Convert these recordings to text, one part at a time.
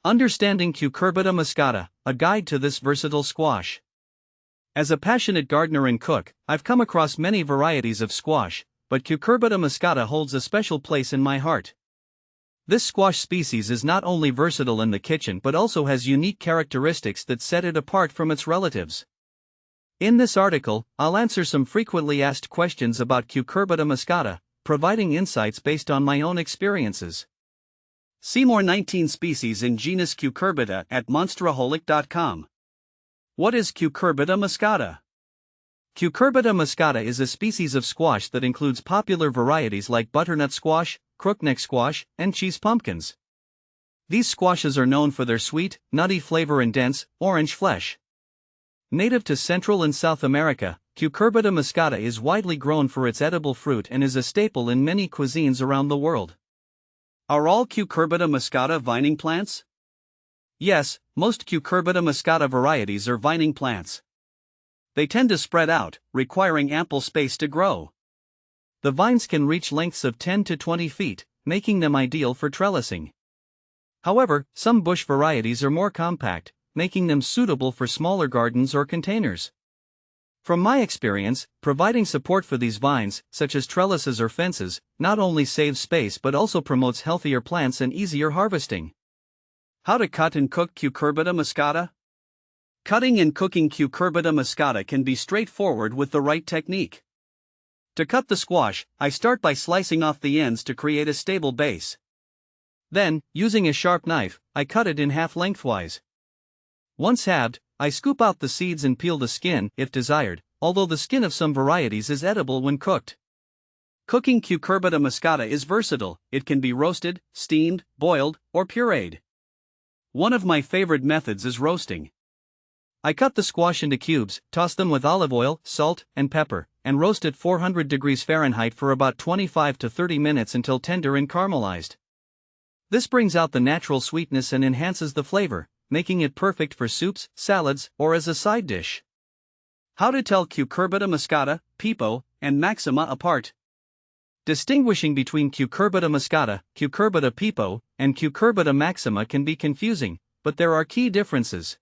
Understanding Cucurbita Moschata, a guide to this versatile squash. As a passionate gardener and cook, I've come across many varieties of squash, but Cucurbita Moschata holds a special place in my heart. This squash species is not only versatile in the kitchen but also has unique characteristics that set it apart from its relatives. In this article, I'll answer some frequently asked questions about Cucurbita Moschata, providing insights based on my own experiences. See more 19 species in genus Cucurbita at monsteraholic.com. What is Cucurbita Moschata? Cucurbita Moschata is a species of squash that includes popular varieties like butternut squash, crookneck squash, and cheese pumpkins. These squashes are known for their sweet, nutty flavor and dense, orange flesh. Native to Central and South America, Cucurbita Moschata is widely grown for its edible fruit and is a staple in many cuisines around the world. Are all Cucurbita Moschata vining plants? Yes, most Cucurbita Moschata varieties are vining plants. They tend to spread out, requiring ample space to grow. The vines can reach lengths of 10 to 20 feet, making them ideal for trellising. However, some bush varieties are more compact, making them suitable for smaller gardens or containers. From my experience, providing support for these vines, such as trellises or fences, not only saves space but also promotes healthier plants and easier harvesting. How to cut and cook Cucurbita Moschata? Cutting and cooking Cucurbita Moschata can be straightforward with the right technique. To cut the squash, I start by slicing off the ends to create a stable base. Then, using a sharp knife, I cut it in half lengthwise. Once halved, I scoop out the seeds and peel the skin, if desired, although the skin of some varieties is edible when cooked. Cooking Cucurbita Moschata is versatile. It can be roasted, steamed, boiled, or pureed. One of my favorite methods is roasting. I cut the squash into cubes, toss them with olive oil, salt, and pepper, and roast at 400 degrees Fahrenheit for about 25 to 30 minutes until tender and caramelized. This brings out the natural sweetness and enhances the flavor, making it perfect for soups, salads, or as a side dish. How to tell Cucurbita Moschata, Pepo, and Maxima apart. Distinguishing between Cucurbita Moschata, Cucurbita Pepo, and Cucurbita Maxima can be confusing, but there are key differences.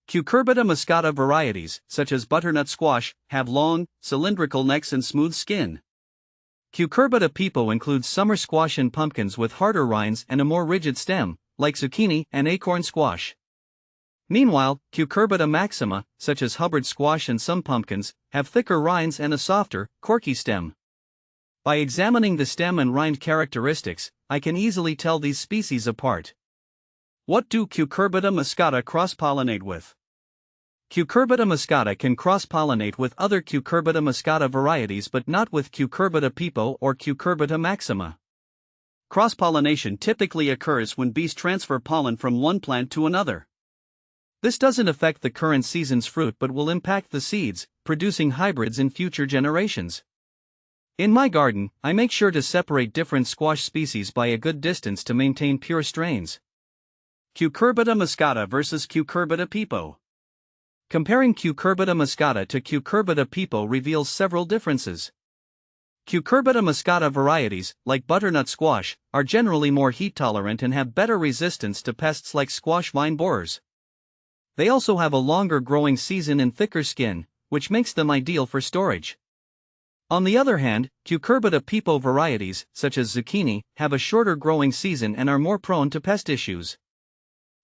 Cucurbita Moschata varieties, such as butternut squash, have long, cylindrical necks and smooth skin. Cucurbita Pepo includes summer squash and pumpkins with harder rinds and a more rigid stem, like zucchini and acorn squash. Meanwhile, Cucurbita Maxima, such as Hubbard squash and some pumpkins, have thicker rinds and a softer, corky stem. By examining the stem and rind characteristics, I can easily tell these species apart. What do Cucurbita Moschata cross-pollinate with? Cucurbita Moschata can cross-pollinate with other Cucurbita Moschata varieties but not with Cucurbita Pepo or Cucurbita Maxima. Cross-pollination typically occurs when bees transfer pollen from one plant to another. This doesn't affect the current season's fruit but will impact the seeds, producing hybrids in future generations. In my garden, I make sure to separate different squash species by a good distance to maintain pure strains. Cucurbita Moschata versus Cucurbita Pepo. Comparing Cucurbita Moschata to Cucurbita Pepo reveals several differences. Cucurbita Moschata varieties, like butternut squash, are generally more heat-tolerant and have better resistance to pests like squash vine borers. They also have a longer growing season and thicker skin, which makes them ideal for storage. On the other hand, Cucurbita Pepo varieties, such as zucchini, have a shorter growing season and are more prone to pest issues.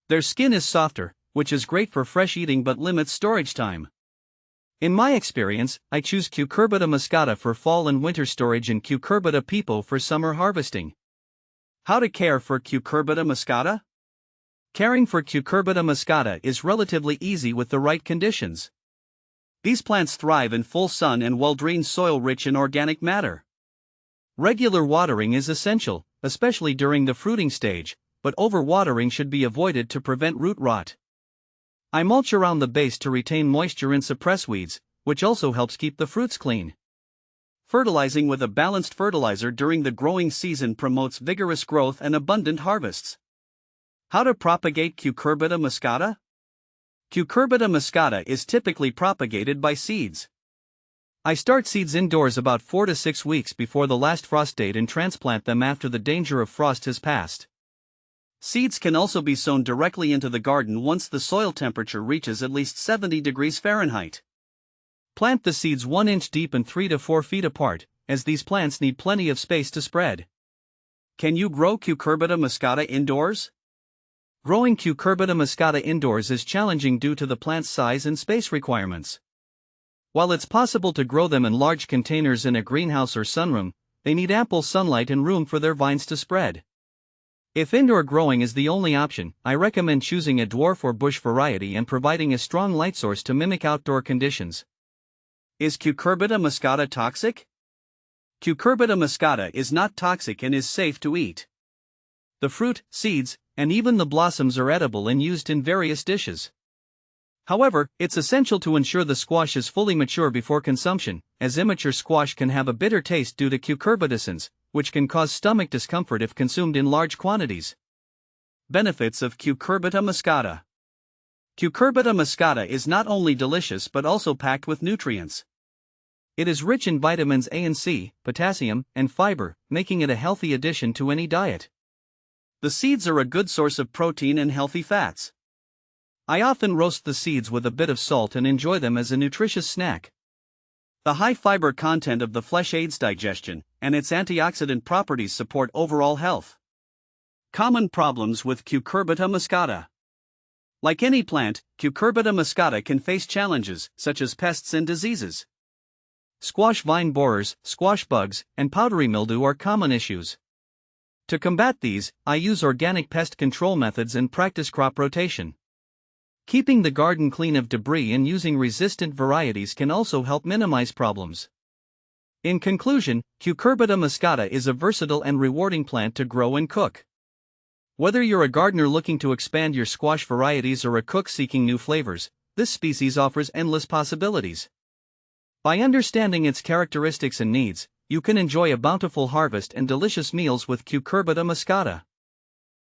Their skin is softer, which is great for fresh eating but limits storage time. In my experience, I choose Cucurbita Moschata for fall and winter storage and Cucurbita Pepo for summer harvesting. How to care for Cucurbita Moschata? Caring for Cucurbita Moschata is relatively easy with the right conditions. These plants thrive in full sun and well-drained soil rich in organic matter. Regular watering is essential, especially during the fruiting stage, but overwatering should be avoided to prevent root rot. I mulch around the base to retain moisture and suppress weeds, which also helps keep the fruits clean. Fertilizing with a balanced fertilizer during the growing season promotes vigorous growth and abundant harvests. How to propagate Cucurbita Moschata? Cucurbita Moschata is typically propagated by seeds. I start seeds indoors about 4 to 6 weeks before the last frost date and transplant them after the danger of frost has passed. Seeds can also be sown directly into the garden once the soil temperature reaches at least 70 degrees Fahrenheit. Plant the seeds 1 inch deep and 3 to 4 feet apart, as these plants need plenty of space to spread. Can you grow Cucurbita Moschata indoors? Growing Cucurbita Moschata indoors is challenging due to the plant's size and space requirements. While it's possible to grow them in large containers in a greenhouse or sunroom, they need ample sunlight and room for their vines to spread. If indoor growing is the only option, I recommend choosing a dwarf or bush variety and providing a strong light source to mimic outdoor conditions. Is Cucurbita Moschata toxic? Cucurbita Moschata is not toxic and is safe to eat. The fruit, seeds, and even the blossoms are edible and used in various dishes. However, it's essential to ensure the squash is fully mature before consumption, as immature squash can have a bitter taste due to cucurbitacins, which can cause stomach discomfort if consumed in large quantities. Benefits of Cucurbita Moschata. Cucurbita Moschata is not only delicious but also packed with nutrients. It is rich in vitamins A and C, potassium, and fiber, making it a healthy addition to any diet. The seeds are a good source of protein and healthy fats. I often roast the seeds with a bit of salt and enjoy them as a nutritious snack. The high fiber content of the flesh aids digestion, and its antioxidant properties support overall health. Common problems with Cucurbita Moschata. Like any plant, Cucurbita Moschata can face challenges, such as pests and diseases. Squash vine borers, squash bugs, and powdery mildew are common issues. To combat these, I use organic pest control methods and practice crop rotation. Keeping the garden clean of debris and using resistant varieties can also help minimize problems. In conclusion, Cucurbita Moschata is a versatile and rewarding plant to grow and cook. Whether you're a gardener looking to expand your squash varieties or a cook seeking new flavors, this species offers endless possibilities. By understanding its characteristics and needs, you can enjoy a bountiful harvest and delicious meals with Cucurbita Moschata.